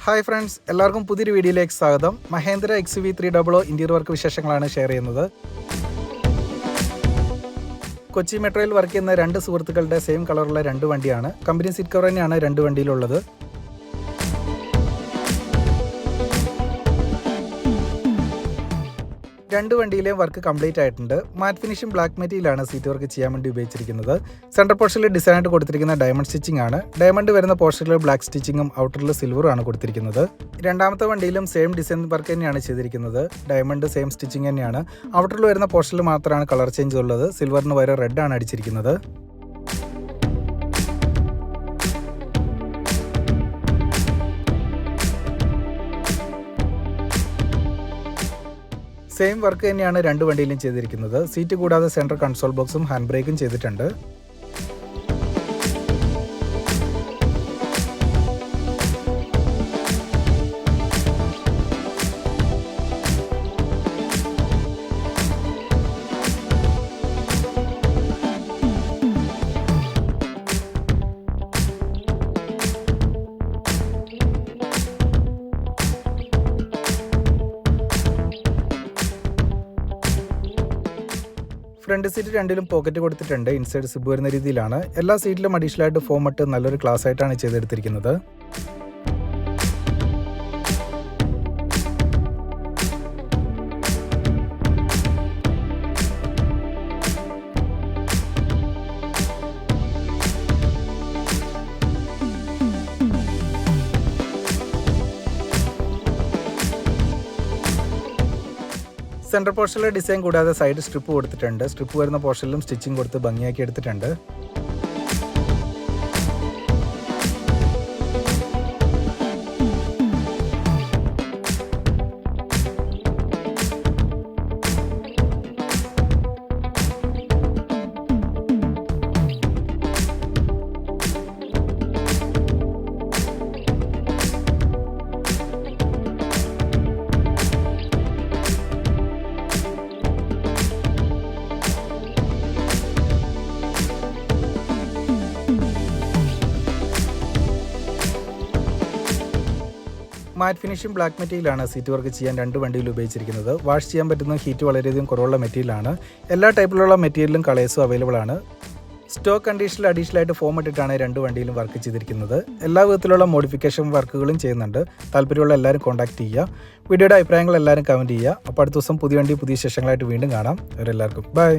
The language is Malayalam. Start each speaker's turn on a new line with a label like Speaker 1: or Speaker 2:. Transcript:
Speaker 1: ഹായ് ഫ്രണ്ട്സ്, എല്ലാവർക്കും പുതിയൊരു വീഡിയോയിലേക്ക് സ്വാഗതം. മഹേന്ദ്ര XUV300 ഇന്റീരിയർ വർക്ക് വിശേഷങ്ങളാണ് ഷെയർ ചെയ്യുന്നത്. കൊച്ചി മെട്രോയിൽ വർക്ക് ചെയ്യുന്ന രണ്ട് സുഹൃത്തുക്കളുടെ സെയിം കളറുള്ള രണ്ട് വണ്ടിയാണ്. കമ്പനി സീറ്റ് കവർ തന്നെയാണ് രണ്ട് വണ്ടിയിലുള്ളത്. രണ്ട് വണ്ടിയിലെയും വർക്ക് കംപ്ലീറ്റ് ആയിട്ടുണ്ട്. മാറ്റ് ഫിനിഷും ബ്ലാക്ക് മെറ്റീരിയലാണ് സീറ്റ് വർക്ക് ചെയ്യാൻ വേണ്ടി ഉപയോഗിച്ചിരിക്കുന്നത്. സെൻട്രൽ പോർഷനിൽ ഡിസൈൻ ആയിട്ട് കൊടുത്തിരിക്കുന്ന ഡയമണ്ട് സ്റ്റിച്ചിങ് ആണ്. ഡയമണ്ട് വരുന്ന പോർഷനിൽ ബ്ലാക്ക് സ്റ്റിച്ചിങ്ങും ഔട്ടറിൽ സിൽവറും ആണ് കൊടുത്തിരിക്കുന്നത്. രണ്ടാമത്തെ വണ്ടിയിലും സെയിം ഡിസൈൻ വർക്ക് തന്നെയാണ് ചെയ്തിരിക്കുന്നത്. ഡയമണ്ട് സെയിം സ്റ്റിച്ചിങ് തന്നെയാണ്. ഔട്ടറിൽ വരുന്ന പോർഷനിൽ മാത്രമാണ് കളർ ചേഞ്ച് ഉള്ളത്. സിൽവറിന് വരെ റെഡ് ആണ് അടിച്ചിരിക്കുന്നത്. സെയിം വർക്ക് തന്നെയാണ് രണ്ട് വണ്ടിയിലും ചെയ്തിരിക്കുന്നത്. സീറ്റ് കൂടാതെ സെൻട്രൽ കൺസോൾ ബോക്സും ഹാൻഡ് ബ്രേക്കും ചെയ്തിട്ടുണ്ട്. ഫ്രണ്ട് സീറ്റ് രണ്ടിലും പോക്കറ്റ് കൊടുത്തിട്ടുണ്ട്. ഇൻസൈഡ് സിബ് വരുന്ന രീതിയിലാണ്. എല്ലാ സീറ്റിലും അഡീഷണൽ ആയിട്ട് ഫോം ഇട്ട് നല്ലൊരു ക്ലാസ് ആയിട്ടാണ് ചെയ്തെടുത്തിരിക്കുന്നത്. സെൻട്രൽ പോർഷനിലെ ഡിസൈൻ കൂടാതെ സൈഡ് സ്ട്രിപ്പ് കൊടുത്തിട്ടുണ്ട്. സ്ട്രിപ്പ് വരുന്ന പോർഷനിലും സ്റ്റിച്ചിങ് കൊടുത്ത് ഭംഗിയാക്കി എടുത്തിട്ടുണ്ട്. മാറ്റ് ഫിനിഷും ബ്ലാക്ക് മെറ്റീരിയലാണ് സീറ്റ് വർക്ക് ചെയ്യാൻ രണ്ട് വണ്ടിയിൽ ഉപയോഗിച്ചിരിക്കുന്നത്. വാഷ് ചെയ്യാൻ പറ്റുന്ന ഹീറ്റ് വളരെയധികം കുറവുള്ള മെറ്റീരിയലാണ്. എല്ലാ ടൈപ്പിലുള്ള മെറ്റീരിയലും കളേഴ്സും അവൈലബിൾ ആണ്. സ്റ്റോക്ക് കണ്ടീഷനിൽ അഡീഷണൽ ആയിട്ട് ഫോം ഇട്ടിട്ടാണ് രണ്ട് വണ്ടിയിലും വർക്ക് ചെയ്തിരിക്കുന്നത്. എല്ലാ വിധത്തിലുള്ള മോഡിഫിക്കേഷൻ വർക്കുകളും ചെയ്യുന്നുണ്ട്. താല്പര്യമുള്ള എല്ലാവരും കോൺടാക്ട് ചെയ്യുക. വീഡിയോയുടെ അഭിപ്രായങ്ങൾ എല്ലാവരും കമൻറ്റ് ചെയ്യുക. അപ്പോൾ അടുത്ത ദിവസം പുതിയ വണ്ടി പുതിയ വിശേഷങ്ങളായിട്ട് വീണ്ടും കാണാം. അവരെല്ലാവർക്കും ബൈ.